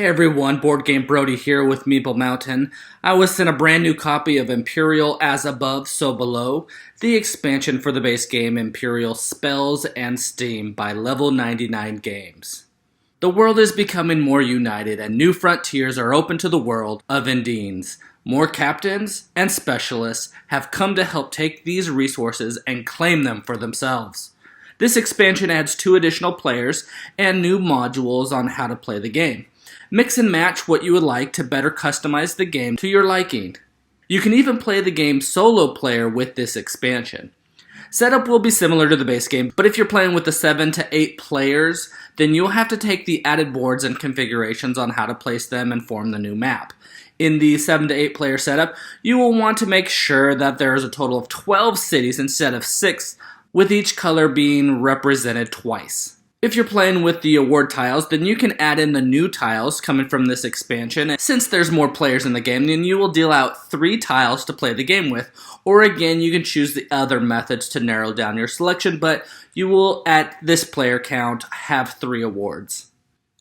Hey everyone, Boardgame Brody here with Meeple Mountain. I was sent a brand new copy of Empyreal As Above, So Below, the expansion for the base game Empyreal Spells and Steam by Level 99 Games. The world is becoming more united and new frontiers are open to the world of Indians. More captains and specialists have come to help take these resources and claim them for themselves. This expansion adds 2 additional players and new modules on how to play the game. Mix and match what you would like to better customize the game to your liking. You can even play the game solo player with this expansion. Setup will be similar to the base game, but if you're playing with the 7 to 8 players, then you'll have to take the added boards and configurations on how to place them and form the new map. In the 7 to 8 player setup, you will want to make sure that there is a total of 12 cities instead of 6, with each color being represented twice. If you're playing with the award tiles, then you can add in the new tiles coming from this expansion. And since there's more players in the game, then you will deal out 3 tiles to play the game with. Or again, you can choose the other methods to narrow down your selection, but you will, at this player count, have 3 awards.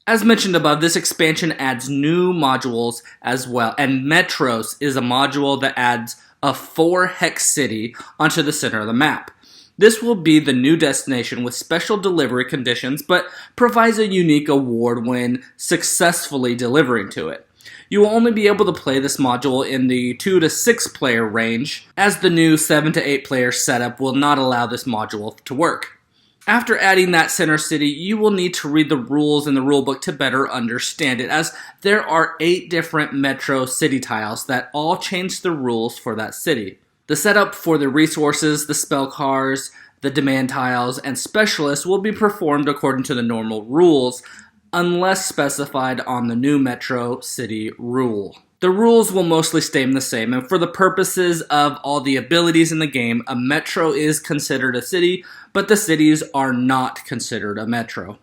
As mentioned above, this expansion adds new modules as well, and Metros is a module that adds a 4-hex city onto the center of the map. This will be the new destination with special delivery conditions, but provides a unique award when successfully delivering to it. You will only be able to play this module in the 2 to 6 player range, as the new 7 to 8 player setup will not allow this module to work. After adding that center city, you will need to read the rules in the rulebook to better understand it, as there are 8 different metro city tiles that all change the rules for that city. The setup for the resources, the spell cards, the demand tiles, and specialists will be performed according to the normal rules, unless specified on the new Metro City rule. The rules will mostly stay the same, and for the purposes of all the abilities in the game, a metro is considered a city, but the cities are not considered a metro.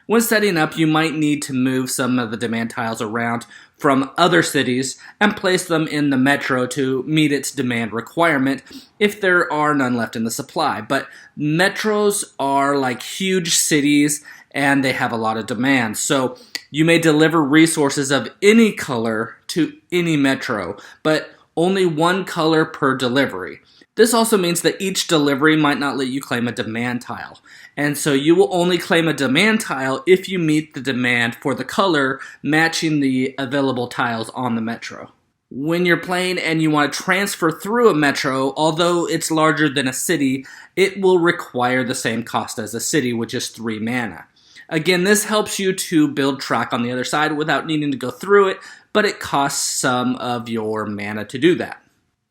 When setting up, you might need to move some of the demand tiles around from other cities and place them in the metro to meet its demand requirement if there are none left in the supply. But metros are like huge cities and they have a lot of demand. So you may deliver resources of any color to any metro, but only 1 color per delivery. This also means that each delivery might not let you claim a demand tile. And so you will only claim a demand tile if you meet the demand for the color matching the available tiles on the metro. When you're playing and you want to transfer through a metro, although it's larger than a city, it will require the same cost as a city, which is 3 mana. Again, this helps you to build track on the other side without needing to go through it, but it costs some of your mana to do that.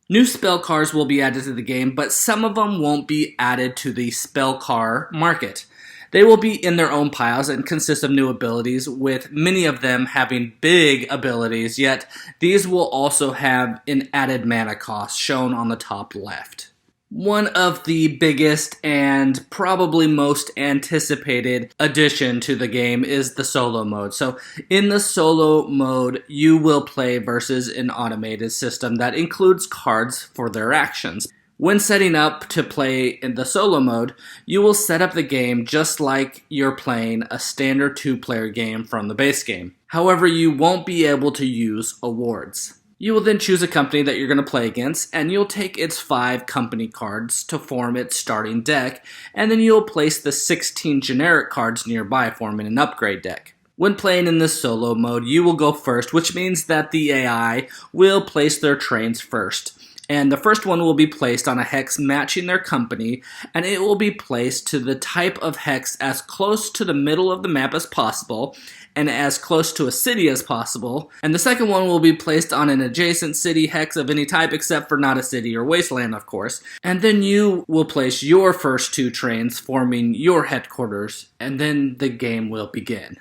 New spell cards will be added to the game, but some of them won't be added to the spell card market. They will be in their own piles and consist of new abilities, with many of them having big abilities, yet these will also have an added mana cost shown on the top left. One of the biggest and probably most anticipated addition to the game is the solo mode. So in the solo mode, you will play versus an automated system that includes cards for their actions. When setting up to play in the solo mode, you will set up the game just like you're playing a standard 2-player game from the base game. However, you won't be able to use awards. You will then choose a company that you're going to play against, and you'll take its 5 company cards to form its starting deck, and then you'll place the 16 generic cards nearby, forming an upgrade deck. When playing in this solo mode, you will go first, which means that the AI will place their trains first. And the first one will be placed on a hex matching their company, and it will be placed to the type of hex as close to the middle of the map as possible, and as close to a city as possible. And the second one will be placed on an adjacent city hex of any type except for not a city or wasteland, of course. And then you will place your first 2 trains forming your headquarters, and then the game will begin.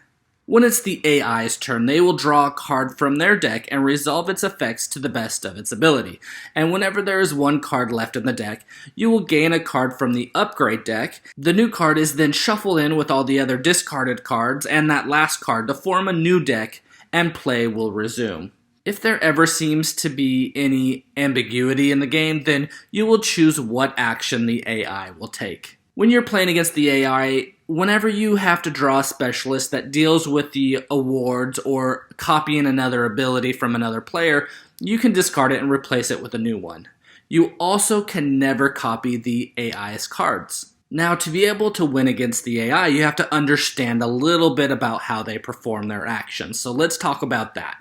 When it's the AI's turn, they will draw a card from their deck and resolve its effects to the best of its ability. And whenever there is 1 card left in the deck, you will gain a card from the upgrade deck. The new card is then shuffled in with all the other discarded cards and that last card to form a new deck, and play will resume. If there ever seems to be any ambiguity in the game, then you will choose what action the AI will take. When you're playing against the AI, whenever you have to draw a specialist that deals with the awards or copying another ability from another player, you can discard it and replace it with a new one. You also can never copy the AI's cards. Now, to be able to win against the AI, you have to understand a little bit about how they perform their actions. So let's talk about that.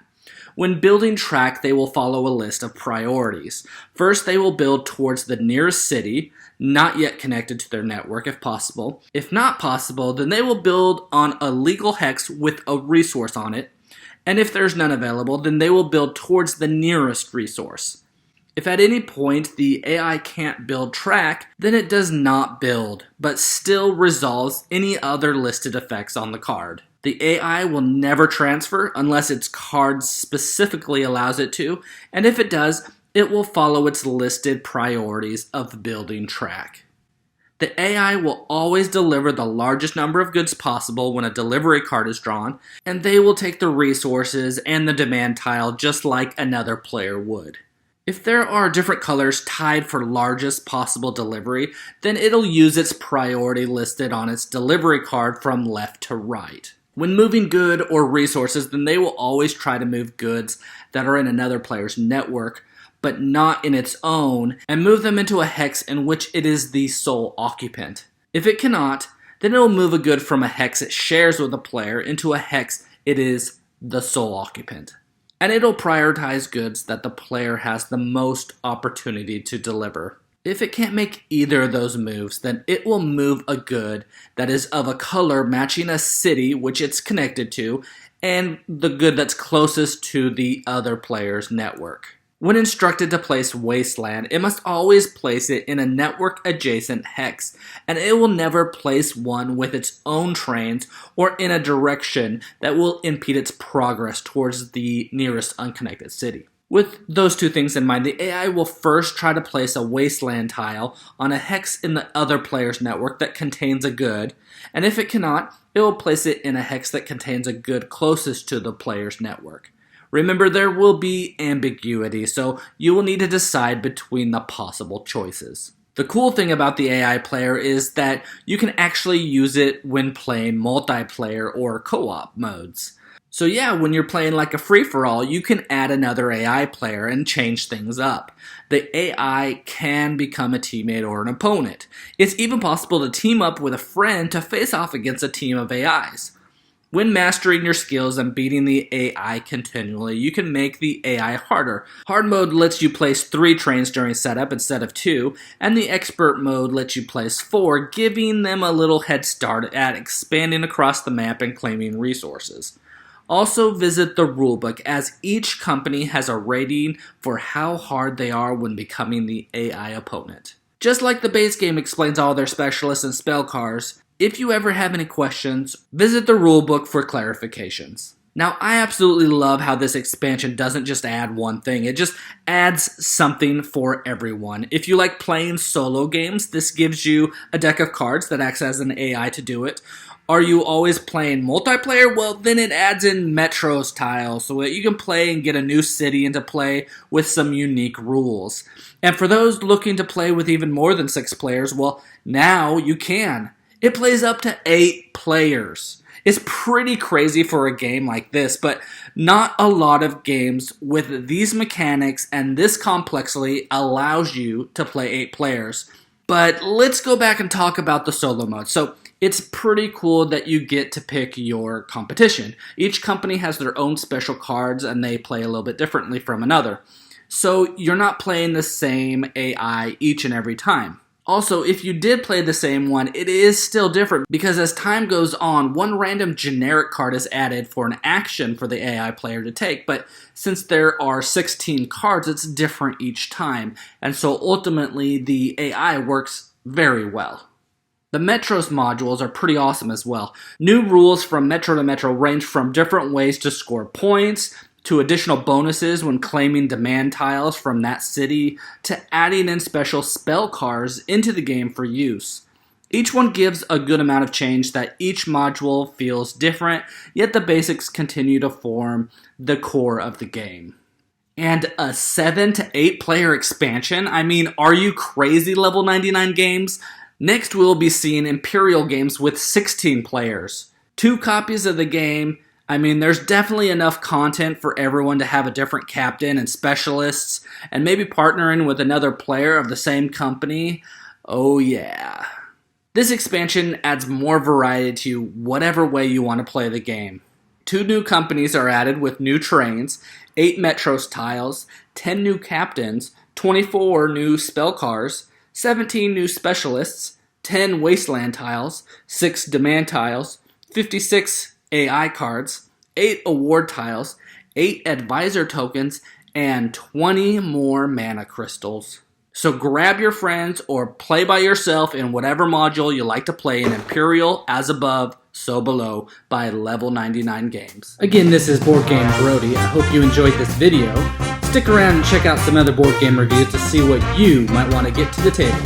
When building track, they will follow a list of priorities. First, they will build towards the nearest city, not yet connected to their network if possible. If not possible, then they will build on a legal hex with a resource on it. And if there's none available, then they will build towards the nearest resource. If at any point the AI can't build track, then it does not build, but still resolves any other listed effects on the card. The AI will never transfer unless its card specifically allows it to, and if it does, it will follow its listed priorities of building track. The AI will always deliver the largest number of goods possible when a delivery card is drawn, and they will take the resources and the demand tile just like another player would. If there are different colors tied for largest possible delivery, then it'll use its priority listed on its delivery card from left to right. When moving good or resources, then they will always try to move goods that are in another player's network, but not in its own, and move them into a hex in which it is the sole occupant. If it cannot, then it will move a good from a hex it shares with a player into a hex it is the sole occupant. And it'll prioritize goods that the player has the most opportunity to deliver. If it can't make either of those moves, then it will move a good that is of a color matching a city which it's connected to, and the good that's closest to the other player's network. When instructed to place Wasteland, it must always place it in a network-adjacent hex, and it will never place one with its own trains or in a direction that will impede its progress towards the nearest unconnected city. With those two things in mind, the AI will first try to place a Wasteland tile on a hex in the other player's network that contains a good, and if it cannot, it will place it in a hex that contains a good closest to the player's network. Remember, there will be ambiguity, so you will need to decide between the possible choices. The cool thing about the AI player is that you can actually use it when playing multiplayer or co-op modes. So yeah, when you're playing like a free-for-all, you can add another AI player and change things up. The AI can become a teammate or an opponent. It's even possible to team up with a friend to face off against a team of AIs. When mastering your skills and beating the AI continually, you can make the AI harder. Hard mode lets you place 3 trains during setup instead of 2, and the expert mode lets you place 4, giving them a little head start at expanding across the map and claiming resources. Also visit the rulebook, as each company has a rating for how hard they are when becoming the AI opponent. Just like the base game explains all their specialists and spell cards, if you ever have any questions, visit the rulebook for clarifications. Now, I absolutely love how this expansion doesn't just add one thing, it just adds something for everyone. If you like playing solo games, this gives you a deck of cards that acts as an AI to do it. Are you always playing multiplayer? Well, then it adds in Metros tiles so that you can play and get a new city into play with some unique rules. And for those looking to play with even more than 6 players, well, now you can. It plays up to 8 players. It's pretty crazy for a game like this, but not a lot of games with these mechanics and this complexity allows you to play 8 players. But let's go back and talk about the solo mode. So it's pretty cool that you get to pick your competition. Each company has their own special cards and they play a little bit differently from another. So you're not playing the same AI each and every time. Also, if you did play the same one, it is still different because as time goes on, one random generic card is added for an action for the AI player to take, but since there are 16 cards, it's different each time, and so ultimately the AI works very well. The Metros modules are pretty awesome as well. New rules from Metro to Metro range from different ways to score points, to additional bonuses when claiming demand tiles from that city, to adding in special spell cards into the game for use. Each one gives a good amount of change that each module feels different, yet the basics continue to form the core of the game. And a 7 to 8 player expansion? I mean, are you crazy, level 99 games? Next, we'll be seeing Empyreal games with 16 players. 2 copies of the game. I mean, there's definitely enough content for everyone to have a different captain and specialists, and maybe partnering with another player of the same company. Oh yeah. This expansion adds more variety to whatever way you want to play the game. 2 new companies are added with new trains, 8 Metros tiles, 10 new captains, 24 new spell cars, 17 new specialists, 10 wasteland tiles, 6 demand tiles, 56 AI cards, 8 award tiles, 8 advisor tokens, and 20 more mana crystals. So grab your friends or play by yourself in whatever module you like to play in Empyreal As Above, So Below by Level 99 Games. Again, this is Boardgame Brody. I hope you enjoyed this video. Stick around and check out some other board game reviews to see what you might want to get to the table.